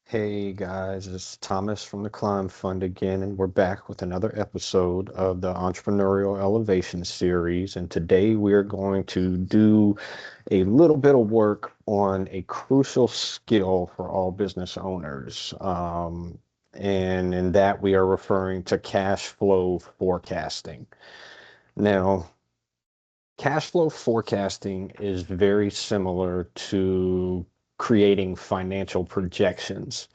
Hey guys, it's Thomas from the Climb Fund again, and we're back with another episode of the Entrepreneurial Elevation series. And today we are going to do a little bit of work on a crucial skill for all business owners. And in that, we are referring to cash flow forecasting. Now, cash flow forecasting is very similar to creating financial projections.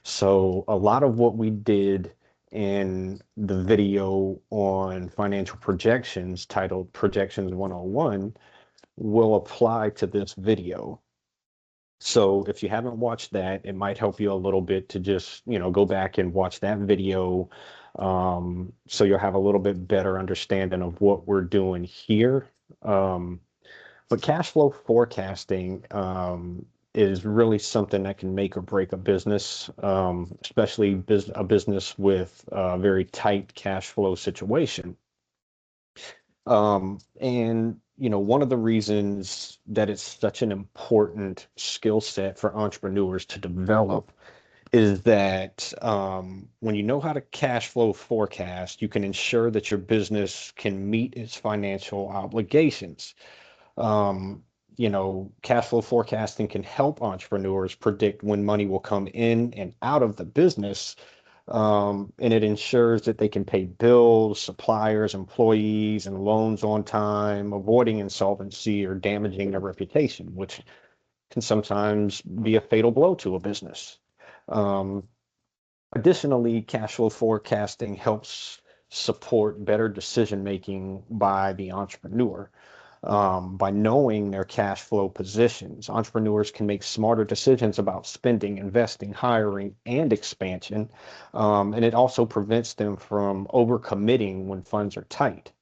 So a lot of what we did in the video on financial projections titled Projections 101 will apply to this video. So if you haven't watched that, it might help you a little bit to just, go back and watch that video. So you'll have a little bit better understanding of what we're doing here. Um, but cash flow forecasting is really something that can make or break a business, especially a business with a very tight cash flow situation. And one of the reasons that it's such an important skill set for entrepreneurs to develop is that when you know how to cash flow forecast, you can ensure that your business can meet its financial obligations. Cash flow forecasting can help entrepreneurs predict when money will come in and out of the business. And it ensures that they can pay bills, suppliers, employees, and loans on time, avoiding insolvency or damaging their reputation, which can sometimes be a fatal blow to a business. Um, Additionally, cash flow forecasting helps support better decision making by the entrepreneur. By knowing their cash flow positions, entrepreneurs can make smarter decisions about spending, investing, hiring, and expansion. And it also prevents them from overcommitting when funds are tight.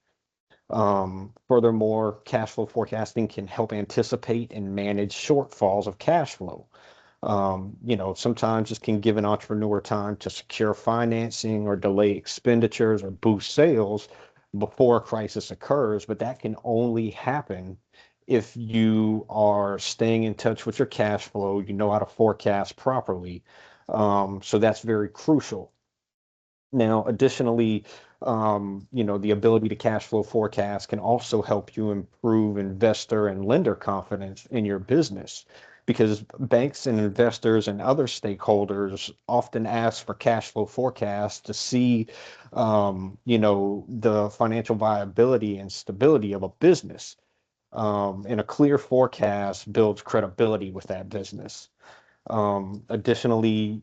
Furthermore, cash flow forecasting can help anticipate and manage shortfalls of cash flow. Sometimes this can give an entrepreneur time to secure financing or delay expenditures or boost sales before a crisis occurs, but that can only happen if you are staying in touch with your cash flow, you know how to forecast properly. So that's very crucial. Now, additionally, the ability to cash flow forecast can also help you improve investor and lender confidence in your business because banks and investors and other stakeholders often ask for cash flow forecasts to see, the financial viability and stability of a business. And a clear forecast builds credibility with that business. Additionally,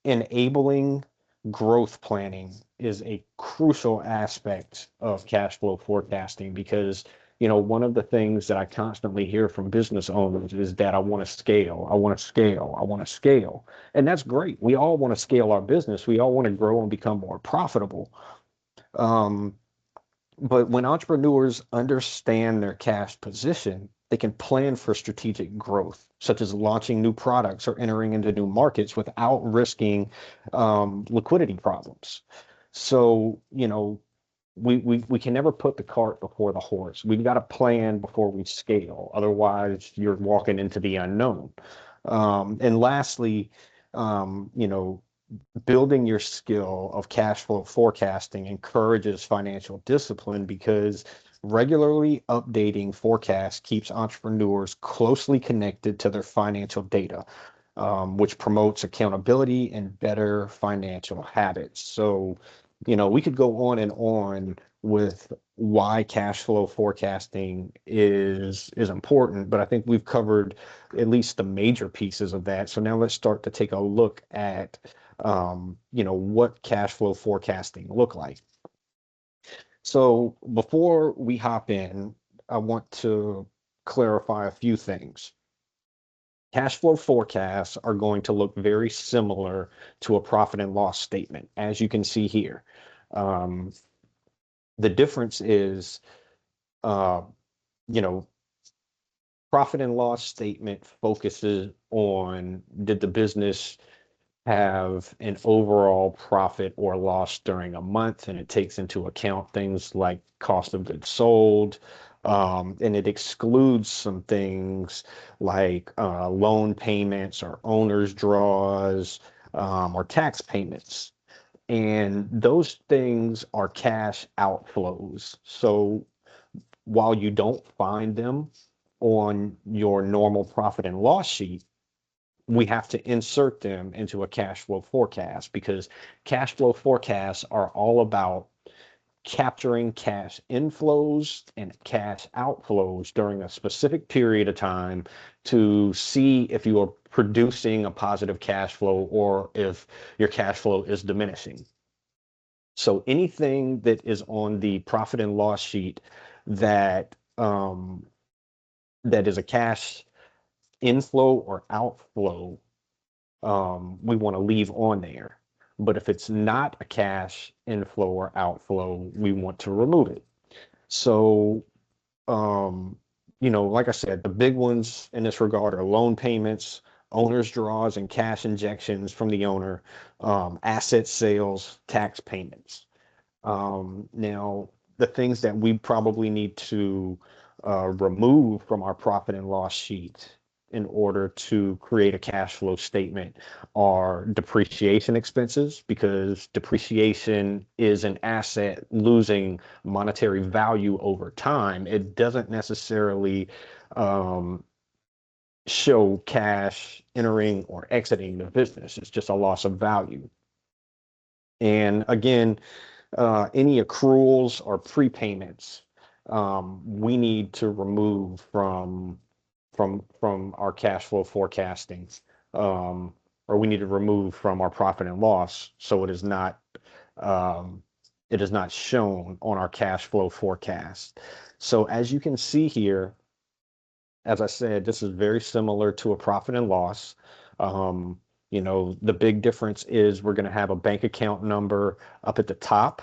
enabling growth planning is a crucial aspect of cash flow forecasting because, one of the things that I constantly hear from business owners is that I want to scale, I want to scale, I want to scale. And that's great. We all want to scale our business. We all want to grow and become more profitable. Um, but when entrepreneurs understand their cash position, they can plan for strategic growth, such as launching new products or entering into new markets without risking liquidity problems. So, we can never put the cart before the horse. We've got to plan before we scale. Otherwise, you're walking into the unknown. And lastly, building your skill of cash flow forecasting encourages financial discipline because regularly updating forecasts keeps entrepreneurs closely connected to their financial data, which promotes accountability and better financial habits. So, we could go on and on with why cash flow forecasting is important, but I think we've covered at least the major pieces of that. So now let's start to take a look at what cash flow forecasting look like. So before we hop in, I want to clarify a few things. Cash flow forecasts are going to look very similar to a profit and loss statement, as you can see here. Um, the difference is, uh, you know, profit and loss statement focuses on did the business have an overall profit or loss during a month, and it takes into account things like cost of goods sold, And it excludes some things like loan payments or owner's draws, or tax payments. And those things are cash outflows. So while you don't find them on your normal profit and loss sheet, we have to insert them into a cash flow forecast, because cash flow forecasts are all about capturing cash inflows and cash outflows during a specific period of time to see if you are producing a positive cash flow or if your cash flow is diminishing. So anything that is on the profit and loss sheet that that is a cash inflow or outflow, we want to leave on there. But if it's not a cash inflow or outflow, we want to remove it. So, um, like I said, the big ones in this regard are loan payments, owner's draws, and cash injections from the owner, asset sales, tax payments. Now, the things that we probably need to remove from our profit and loss sheet in order to create a cash flow statement are depreciation expenses, because depreciation is an asset losing monetary value over time. It doesn't necessarily um, show cash entering or exiting the business. It's just a loss of value. And again, any accruals or prepayments, we need to remove from our cash flow forecasting, um, or we need to remove from our profit and loss, so um, it is not shown on our cash flow forecast. So as you can see here, as I said, this is very similar to a profit and loss. Um, the big difference is we're going to have a bank account number up at the top.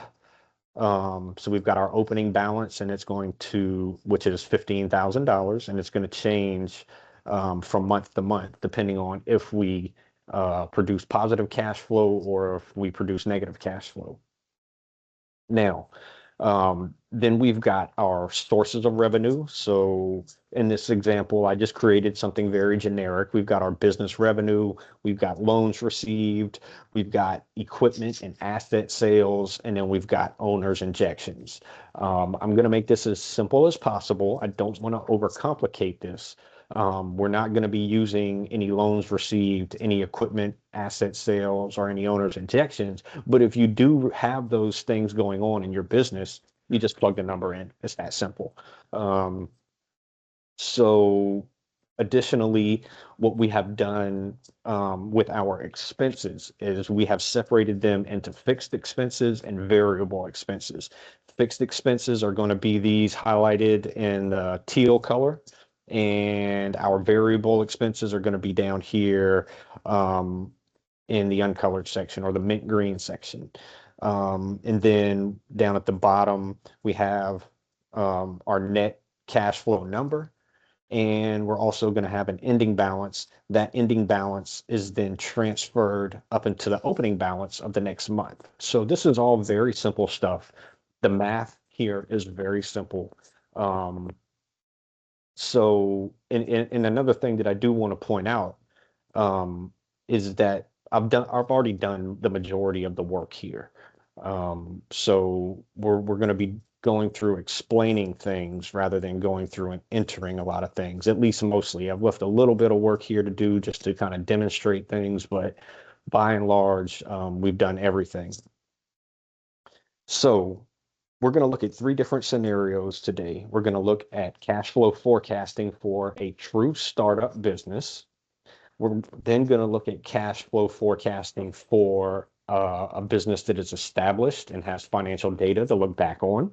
So we've got our opening balance, and it's going to, which is $15,000, and it's going to change from month to month, depending on if we produce positive cash flow or if we produce negative cash flow. Now, then we've got our sources of revenue. So in this example, I just created something very generic. We've got our business revenue, we've got loans received, we've got equipment and asset sales, and then we've got owners injections. I'm going to make this as simple as possible. I don't want to overcomplicate this. We're not going to be using any loans received, any equipment, asset sales, or any owners injections. But if you do have those things going on in your business, you just plug the number in. It's that simple. Um, so additionally, what we have done with our expenses is we have separated them into fixed expenses and variable expenses. Fixed expenses are going to be these highlighted in the teal color, and our variable expenses are going to be down here um, in the uncolored section, or the mint green section. And then down at the bottom, we have our net cash flow number, and we're also going to have an ending balance. That ending balance is then transferred up into the opening balance of the next month. So this is all very simple stuff. The math here is very simple. Um, and another thing that I do want to point out um, is that I've already done the majority of the work here. So we're going to be going through explaining things rather than going through and entering a lot of things, at least mostly. I've left a little bit of work here to do just to kind of demonstrate things, but by and large, we've done everything. So we're going to look at three different scenarios today. We're going to look at cash flow forecasting for a true startup business. We're then going to look at cash flow forecasting for a business that is established and has financial data to look back on.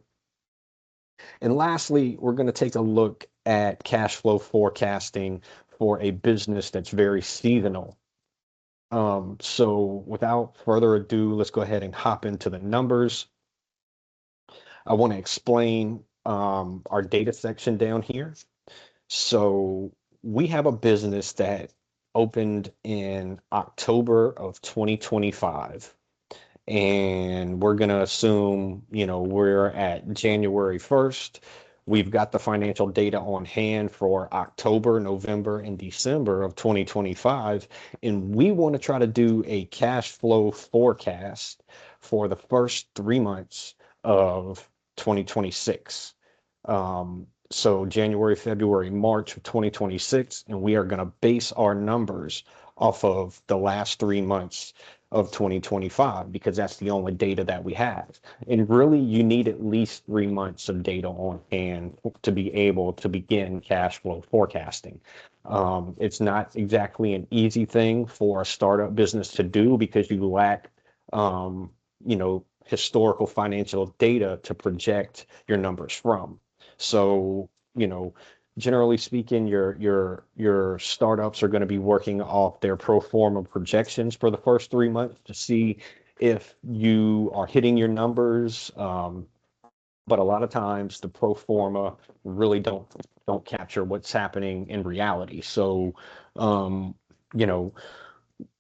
And lastly, we're going to take a look at cash flow forecasting for a business that's very seasonal. So without further ado, let's go ahead and hop into the numbers. I want to explain our data section down here. So we have a business that opened in October of 2025. And we're going to assume, we're at January 1st. We've got the financial data on hand for October, November, and December of 2025, and we want to try to do a cash flow forecast for the first 3 months of 2026. So January, February, March of 2026, and we are going to base our numbers off of the last 3 months of 2025 because that's the only data that we have. And really, you need at least 3 months of data on hand to be able to begin cash flow forecasting. It's not exactly an easy thing for a startup business to do because you lack, historical financial data to project your numbers from. So, generally speaking, your startups are going to be working off their pro forma projections for the first 3 months to see if you are hitting your numbers. But a lot of times the pro forma really don't capture what's happening in reality. So, um, you know,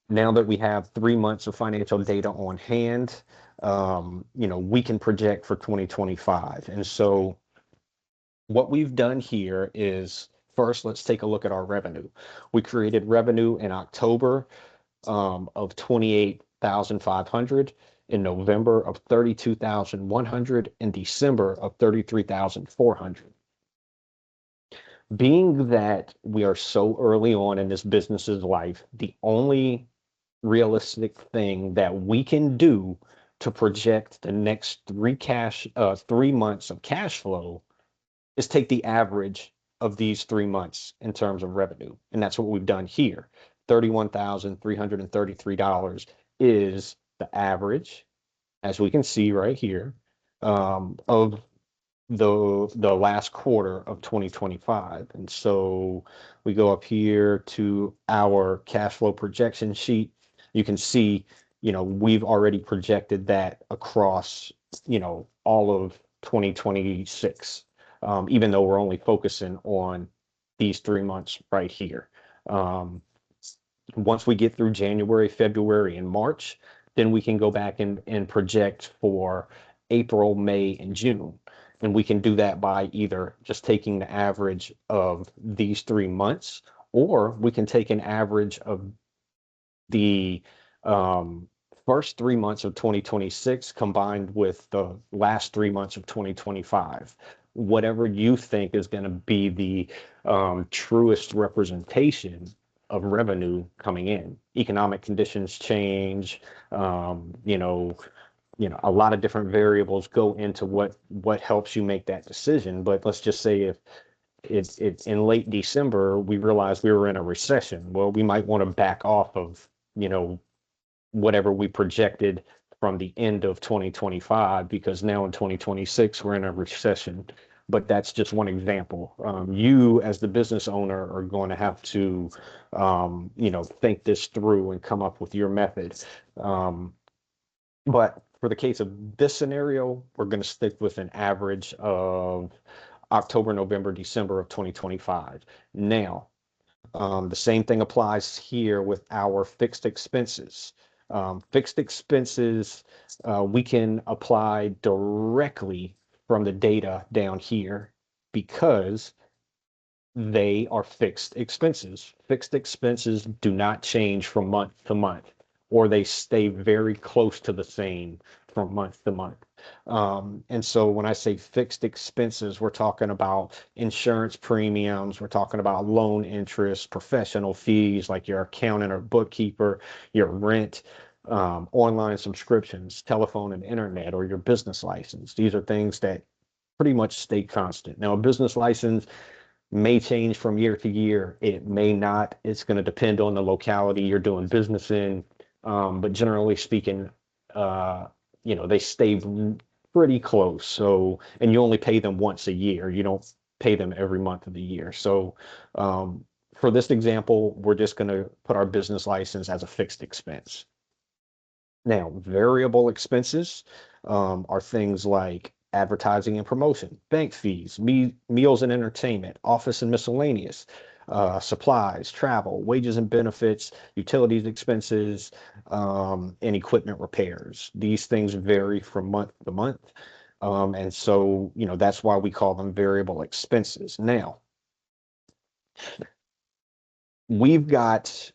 now that we have 3 months of financial data on hand, we can project for 2025. And so what we've done here is first, let's take a look at our revenue. We created revenue in October of 28,500, in November of 32,100, in December of 33,400. Being that we are so early on in this business's life, the only realistic thing that we can do to project the next 3 months of cash flow is take the average of these 3 months in terms of revenue. And that's what we've done here. $31,333 is the average, as we can see right here, of the last quarter of 2025. And so we go up here to our cash flow projection sheet. You can see, we've already projected that across, all of 2026, even though we're only focusing on these 3 months right here. Um, Once we get through January, February, and March, then we can go back and project for April, May, and June. And we can do that by either just taking the average of these 3 months, or we can take an average of the um, first 3 months of 2026 combined with the last 3 months of 2025. Whatever you think is going to be the truest representation of revenue coming in. Economic conditions change. A lot of different variables go into what helps you make that decision. But let's just say if it's in late December, we realized we were in a recession. Well, we might want to back off of, you know, whatever we projected from the end of 2025 because now in 2026 we're in a recession. But that's just one example. You, as the business owner, are going to have to, think this through and come up with your method. Um, but for the case of this scenario, we're going to stick with an average of October, November, December of 2025. Now, the same thing applies here with our fixed expenses. Fixed expenses, we can apply directly from the data down here because they are fixed expenses. Fixed expenses do not change from month to month, or they stay very close to the same from month to month. And so when I say fixed expenses, we're talking about insurance premiums, we're talking about loan interest, professional fees like your accountant or bookkeeper, your rent, online subscriptions, telephone and internet, or your business license. These are things that pretty much stay constant. Now, a business license may change from year to year. It may not. It's going to depend on the locality you're doing business in. But generally speaking, they stay pretty close. So, and you only pay them once a year. You don't pay them every month of the year. So, for this example, we're just going to put our business license as a fixed expense. Now, variable expenses are things like advertising and promotion, bank fees, meals and entertainment, office and miscellaneous, supplies, travel, wages and benefits, utilities expenses, and equipment repairs. These things vary from month to month. And so, that's why we call them variable expenses. Now, we've got,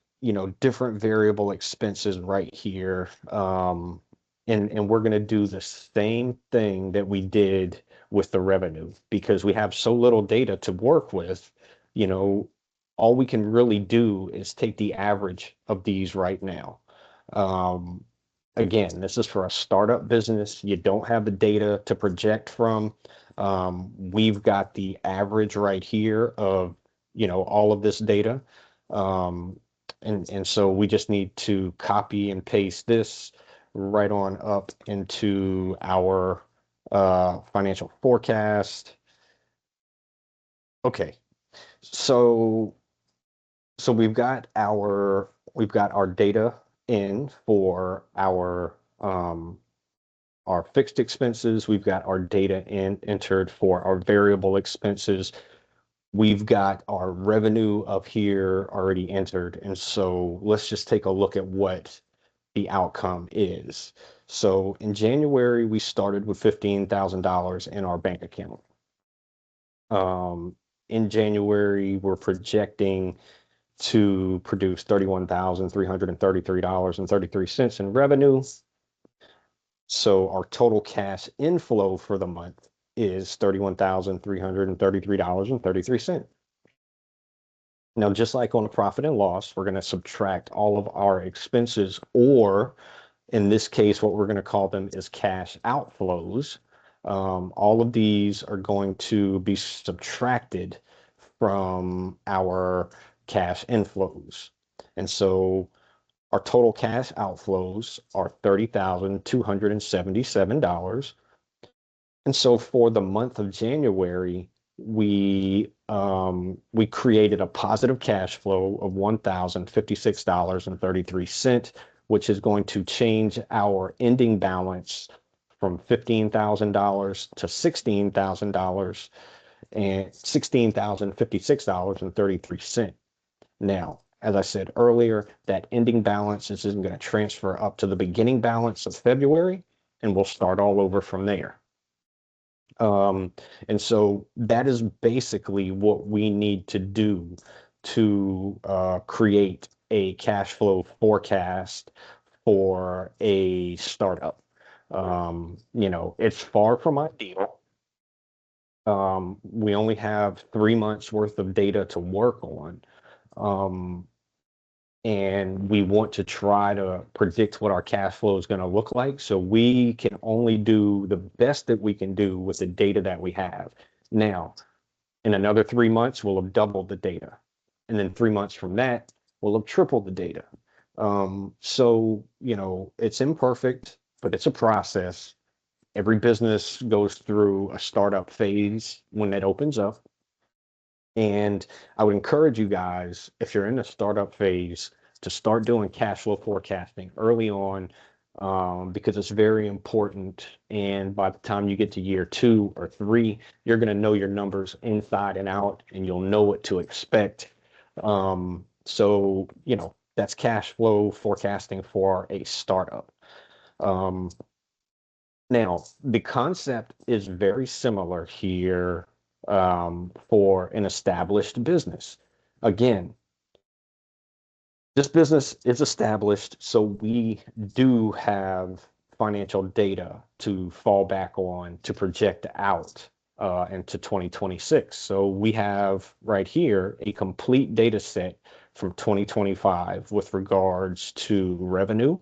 different variable expenses right here. And we're going to do the same thing that we did with the revenue because we have so little data to work with. You know, all we can really do is take the average of these right now. Um, Again, this is for a startup business. You don't have the data to project from. We've got the average right here of, all of this data. Um, and so we just need to copy and paste this right on up into our financial forecast. Okay, so we've got our data in for our fixed expenses. We've got our data entered for our variable expenses. We've got our revenue up here already entered. And so let's just take a look at what the outcome is. So in January, we started with $15,000 in our bank account. In January, we're projecting to produce $31,333.33 in revenue. So our total cash inflow for the month is $31,333.33. Now, just like on a profit and loss, we're going to subtract all of our expenses, or in this case, what we're going to call them is cash outflows. All of these are going to be subtracted from our cash inflows. And so our total cash outflows are $30,277. And so for the month of January, we created a positive cash flow of $1,056.33, which is going to change our ending balance from $15,000 to $16,000 and $16,056.33. Now, as I said earlier, that ending balance isn't going to transfer up to the beginning balance of February, and we'll start all over from there. And so that is basically what we need to do to create a cash flow forecast for a startup. It's far from ideal. We only have 3 months worth of data to work on. Um, and we want to try to predict what our cash flow is going to look like. So we can only do the best that we can do with the data that we have. Now, in another 3 months, we'll have doubled the data. And then 3 months from that, we'll have tripled the data. So, it's imperfect, but it's a process. Every business goes through a startup phase when it opens up. And I would encourage you guys, if you're in the startup phase, to start doing cash flow forecasting early on, because it's very important. And by the time you get to year 2 or 3, you're going to know your numbers inside and out, and you'll know what to expect. So, that's cash flow forecasting for a startup. Um, Now, the concept is very similar here for an established business. Again, this business is established, so we do have financial data to fall back on to project out into 2026. So we have right here a complete data set from 2025 with regards to revenue,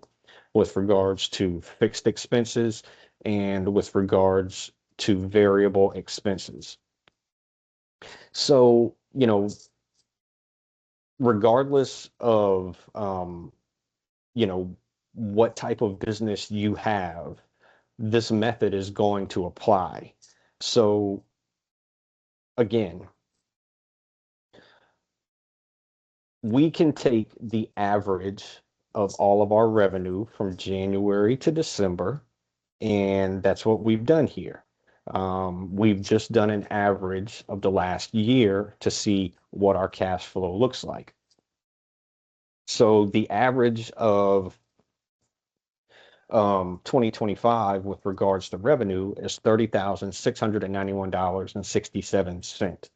with regards to fixed expenses, and with regards to variable expenses. So, regardless of, you know, what type of business you have, this method is going to apply. So again, we can take the average of all of our revenue from January to December, and that's what we've done here. We've just done an average of the last year to see what our cash flow looks like. So the average of 2025 with regards to revenue is $30,691.67.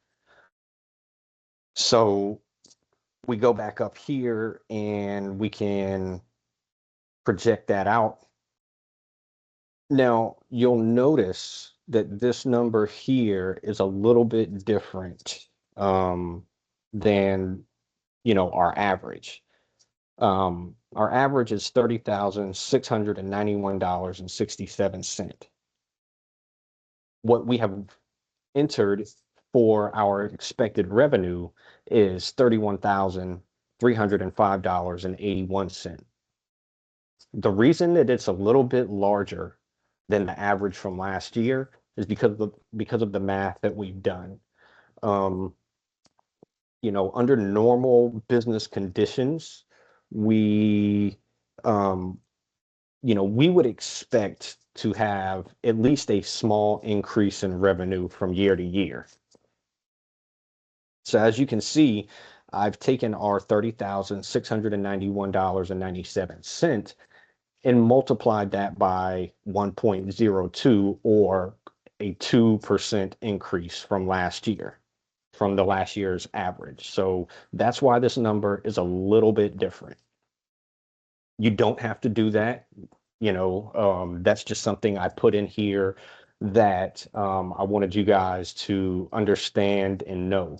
So we go back up here and we can project that out. Now, you'll notice that this number here is a little bit different than, our average. Our average is $30,691.67. What we have entered for our expected revenue is $31,305.81. The reason that it's a little bit larger than the average from last year is because of the math that we've done. Um, Under normal business conditions, we um, we would expect to have at least a small increase in revenue from year to year. So as you can see, I've taken our $30,691.97 and multiplied that by 1.02, or a 2% increase from last year, from the last year's average. So that's why this number is a little bit different. You don't have to do that. That's just something I put in here that I wanted you guys to understand and know.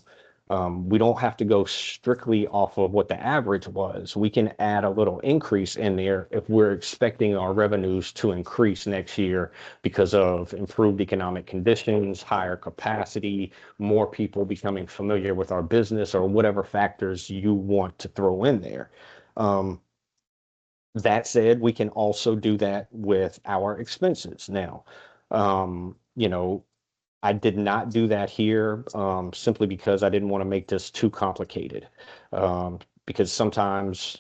We don't have to go strictly off of what the average was. We can add a little increase in there if we're expecting our revenues to increase next year because of improved economic conditions, higher capacity, more people becoming familiar with our business, or whatever factors you want to throw in there. That said, we can also do that with our expenses. Now, I did not do that here simply because I didn't want to make this too complicated. Because sometimes,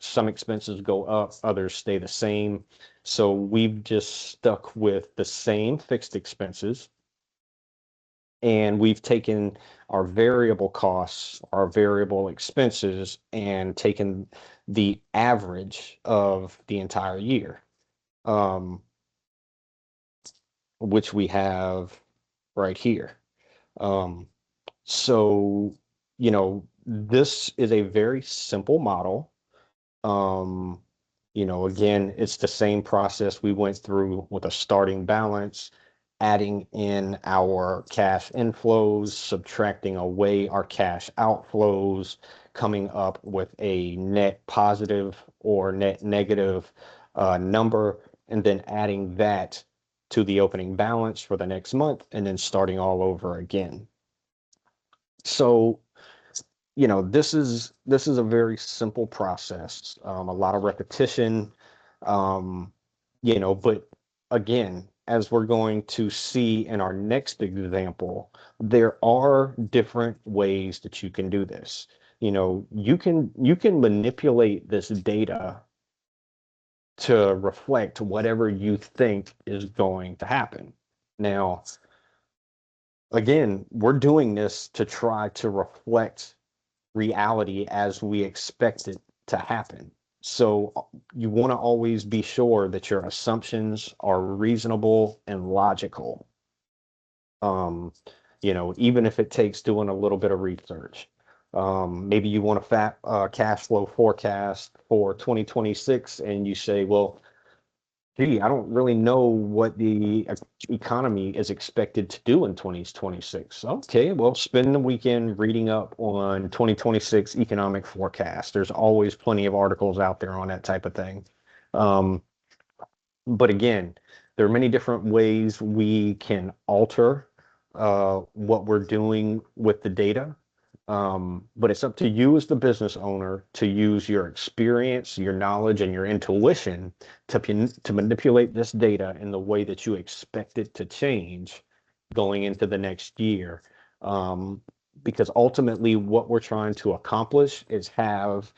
some expenses go up, others stay the same. So we've just stuck with the same fixed expenses, and we've taken our variable costs, our variable expenses, and taken the average of the entire year, um, which we have right here. Um, so, this is a very simple model. Um, Again, it's the same process we went through with a starting balance, adding in our cash inflows, subtracting away our cash outflows, coming up with a net positive or net negative number, and then adding that to the opening balance for the next month, and then starting all over again. So, this is a very simple process, a lot of repetition, um, but again, as we're going to see in our next example, there are different ways that you can do this. You can manipulate this data to reflect whatever you think is going to happen. Now, again, we're doing this to try to reflect reality as we expect it to happen. So you want to always be sure that your assumptions are reasonable and logical. Even if it takes doing a little bit of research. Maybe you want a cash flow forecast for 2026, and you say, well, gee, I don't really know what the economy is expected to do in 2026. Okay, well, spend the weekend reading up on 2026 economic forecast. There's always plenty of articles out there on that type of thing. Um, but again, there are many different ways we can alter what we're doing with the data. But it's up to you as the business owner to use your experience, your knowledge, and your intuition to manipulate this data in the way that you expect it to change going into the next year. Because ultimately, what we're trying to accomplish is have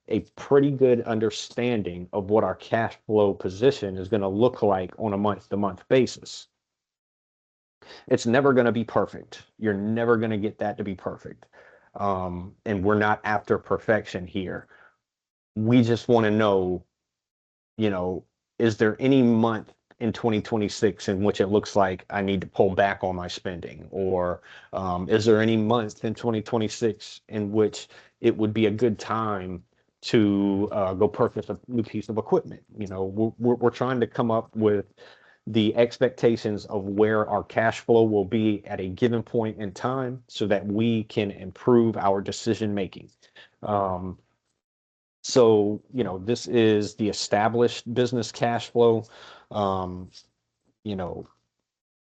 a pretty good understanding of what our cash flow position is going to look like on a month-to-month basis. It's never going to be perfect. You're never going to get that to be perfect. And we're not after perfection here. We just want to know, you know, is there any month in 2026 in which it looks like I need to pull back on my spending? Or is there any month in 2026 in which it would be a good time to go purchase a new piece of equipment? You know, we're trying to come up with the expectations of where our cash flow will be at a given point in time so that we can improve our decision making. Um, so, you know, this is the established business cash flow. Um, you know,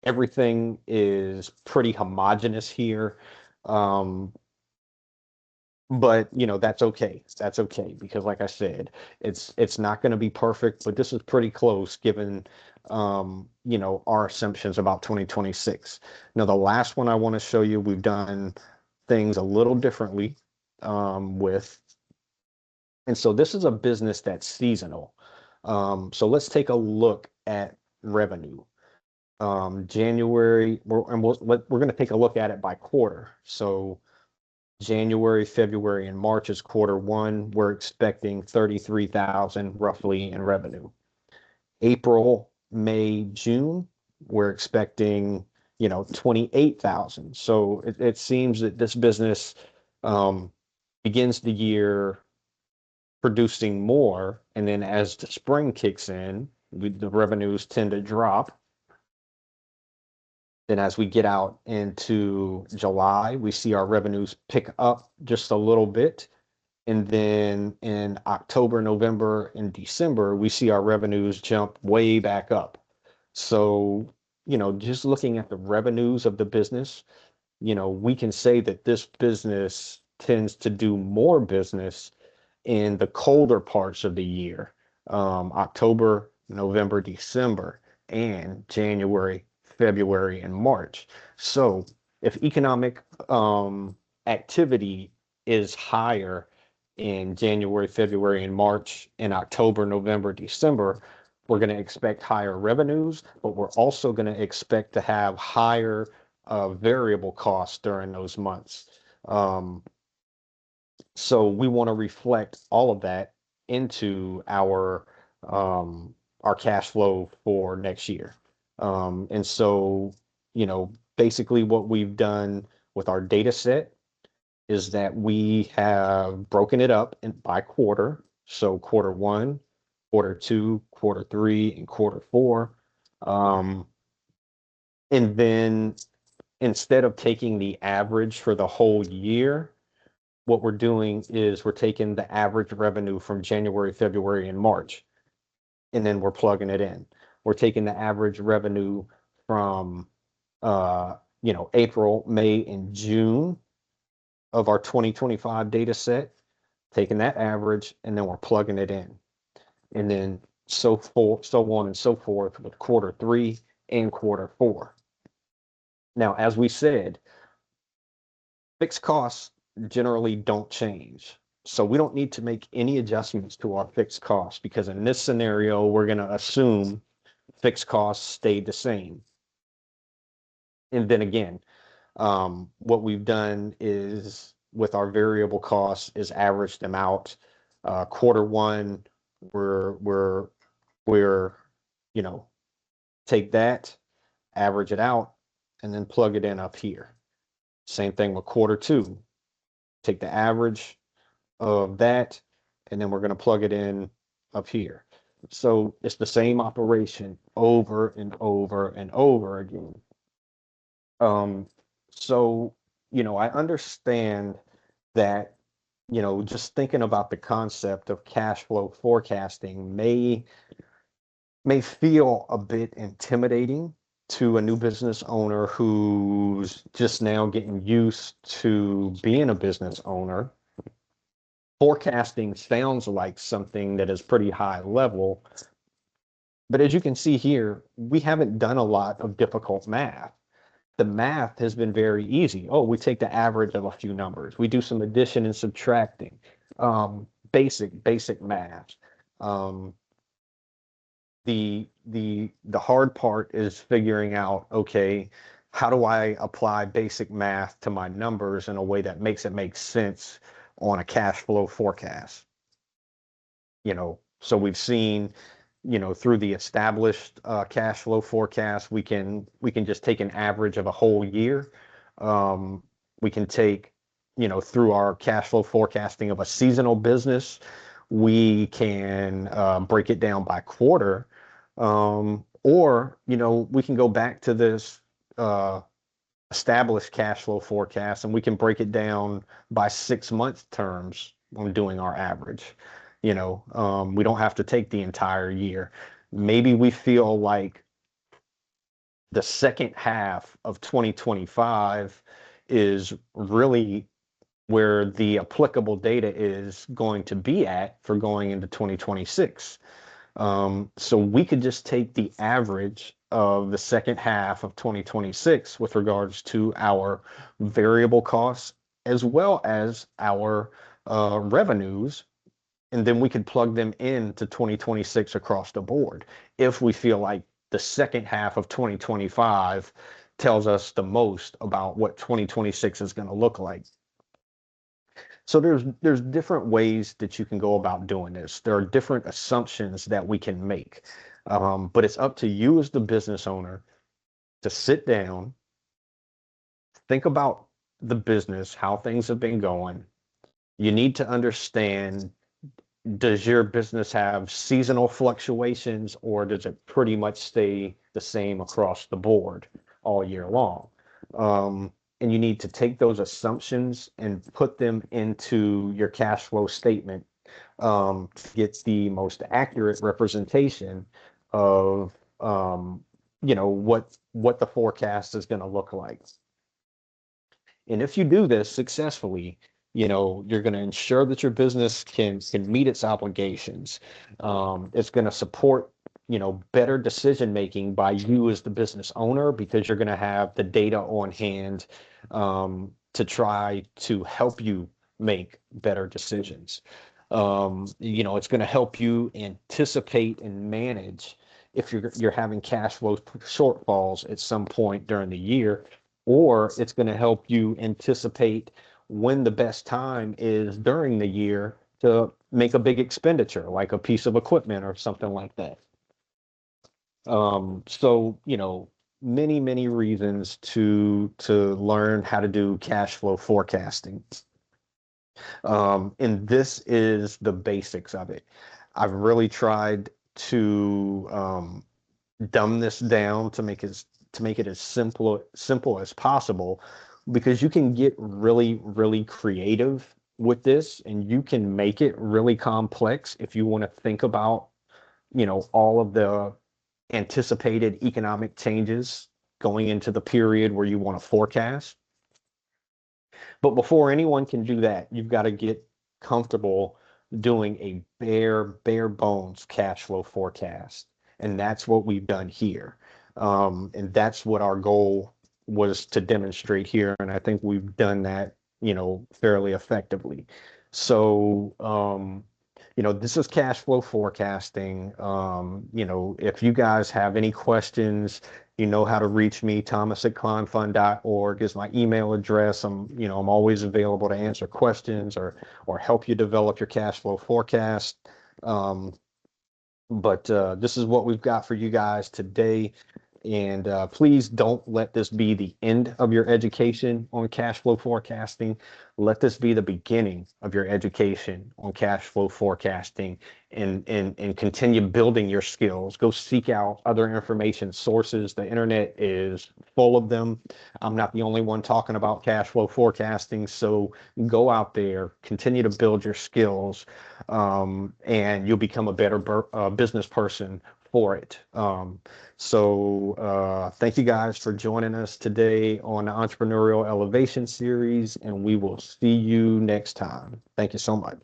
everything is pretty homogeneous here. Um, but you know, that's okay. That's okay because like I said, it's not going to be perfect, but this is pretty close given you know, our assumptions about 2026. Now, the last one I want to show you, we've done things a little differently with, and so this is a business that's seasonal. So let's take a look at revenue. January, we're going to take a look at it by quarter. So January, February, and March is quarter one. We're expecting 33,000 roughly in revenue. April, May, June, we're expecting, you know, 28,000. So it seems that this business um, begins the year producing more, and then as the spring kicks in, the revenues tend to drop. Then as we get out into July, we see our revenues pick up just a little bit. And then in October, November, and December, we see our revenues jump way back up. So, you know, just looking at the revenues of the business, you know, we can say that this business tends to do more business in the colder parts of the year, October, November, December, and January, February, and March. So if economic activity is higher in January, February, and March, in October, November, December, we're going to expect higher revenues, but we're also going to expect to have higher variable costs during those months. So we want to reflect all of that into our cash flow for next year. And so, you know, basically what we've done with our data set is that we have broken it up by quarter. So quarter one, quarter two, quarter three, and quarter four. Um, and then instead of taking the average for the whole year, what we're doing is we're taking the average revenue from January, February, and March, and then we're plugging it in. We're taking the average revenue from you know, April, May, and June of our 2025 data set, taking that average, and then we're plugging it in. And then so forth, so on and so forth with quarter three and quarter four. Now, as we said, fixed costs generally don't change. So we don't need to make any adjustments to our fixed costs because in this scenario, we're going to assume fixed costs stay the same. And then again, what we've done is with our variable costs is average them out. Quarter one, we're you know, take that, average it out, and then plug it in up here. Same thing with quarter two. Take the average of that, and then we're going to plug it in up here. So it's the same operation over and over and over again. So, you know, I understand that, you know, just thinking about the concept of cash flow forecasting may feel a bit intimidating to a new business owner who's just now getting used to being a business owner. Forecasting sounds like something that is pretty high level, but as you can see here, we haven't done a lot of difficult math. The math has been very easy. Oh, we take the average of a few numbers. We do some addition and subtracting, basic math. Um, the hard part is figuring out, okay, how do I apply basic math to my numbers in a way that makes it make sense on a cash flow forecast? You know, so we've seen through the established cash flow forecast, we can just take an average of a whole year. We can take, through our cash flow forecasting of a seasonal business, we can break it down by quarter, or we can go back to this established cash flow forecast, and we can break it down by 6 month terms when doing our average. We don't have to take the entire year. Maybe we feel like the second half of 2025 is really where the applicable data is going to be at for going into 2026. So we could just take the average of the second half of 2026 with regards to our variable costs as well as our revenues, and then we could plug them into 2026 across the board if we feel like the second half of 2025 tells us the most about what 2026 is going to look like. So there's different ways that you can go about doing this. There are different assumptions that we can make, but it's up to you as the business owner to sit down, think about the business, how things have been going. You need to understand, does your business have seasonal fluctuations, or does it pretty much stay the same across the board all year long? And you need to take those assumptions and put them into your cash flow statement, to get the most accurate representation of what the forecast is going to look like. And if you do this successfully, you're going to ensure that your business can meet its obligations. It's going to support, better decision making by you as the business owner, because you're going to have the data on hand, to try to help you make better decisions. It's going to help you anticipate and manage if you're having cash flow shortfalls at some point during the year, or it's going to help you anticipate when the best time is during the year to make a big expenditure, like a piece of equipment or something like that. So, many reasons to learn how to do cash flow forecasting. And this is the basics of it. I've really tried to dumb this down to make it as simple as possible, because you can get really creative with this, and you can make it really complex if you want to think about, all of the anticipated economic changes going into the period where you want to forecast. But before anyone can do that, you've got to get comfortable doing a bare bones cash flow forecast. And that's what we've done here. And that's what our goal was to demonstrate here. And I think we've done that, fairly effectively. So, this is cash flow forecasting. If you guys have any questions, you know how to reach me. Thomas@climbfund.org is my email address. I'm always available to answer questions or help you develop your cash flow forecast. But this is what we've got for you guys today. And please don't let this be the end of your education on cash flow forecasting. Let this be the beginning of your education on cash flow forecasting, and continue building your skills. Go seek out other information sources. The internet is full of them. I'm not the only one talking about cash flow forecasting. So go out there, continue to build your skills, and you'll become a better business person for it. Thank you guys for joining us today on the Entrepreneurial Elevation series, and we will see you next time. Thank you so much.